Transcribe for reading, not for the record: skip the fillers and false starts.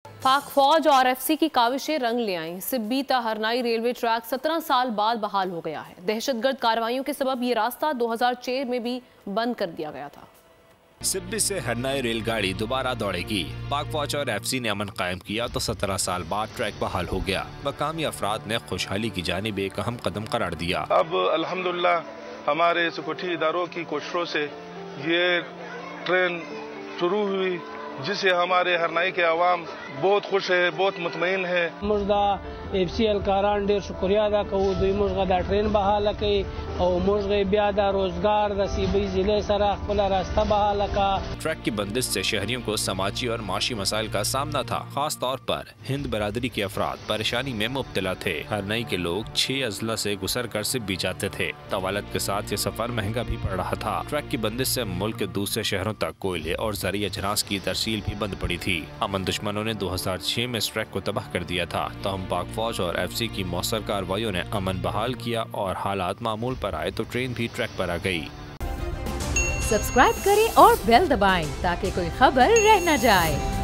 पाक फौज और एफसी की काविशें रंग ले आईं। सिब्बी ता हरनाई रेलवे ट्रैक 17 साल बाद बहाल हो गया है। दहशतगर्द कार्रवाइयों के सबब ये रास्ता 2006 में भी बंद कर दिया गया था। सिब्बी से हरनाई रेलगाड़ी दोबारा दौड़ेगी। पाक फौज और एफसी ने अमन कायम किया तो 17 साल बाद ट्रैक बहाल हो गया। मकामी अफराद ने खुशहाली की जानिब एक अहम कदम करार दिया। अब अल्हम्दुलिल्लाह हमारे सिक्योरिटी इदारों की कोशिशों से ये ट्रेन शुरू हुई, जिससे हमारे हरनाई के अवाम बहुत खुश है, बहुत मुतमईन है। मुझदा एफसी अलकारान ढेर शुक्रिया अदा करूँ। दुई मुझगा दा ट्रेन बहाल कई और मुझगे ब्या दा रोजगार दा सिबी जिले सरा खुला रास्ता बहाल का। ट्रैक की बंदिश से शहरियों को समाजी और माशी मसाइल का सामना था। खास तौर पर हिंद बरादरी के अफराद परेशानी में मुब्तला थे। हरनाई के लोग 6 अजला से गुजर कर सिब्बी जाते थे। तवालत के साथ ये सफर महंगा भी पड़ रहा था। ट्रैक की बंदिश से मुल्क के दूसरे शहरों तक कोयले और ज़रिया अजनास की तरसील भी बंद पड़ी थी। अमन दुश्मनों ने 2006 में इस ट्रैक को तबाह कर दिया था। तहम पाक फौज और एफसी की मौसर कार्रवाइयों ने अमन बहाल किया और हालात मामूल पर आए तो ट्रेन भी ट्रैक पर आ गई। सब्सक्राइब करें और बेल दबाएं ताकि कोई खबर रह न जाए।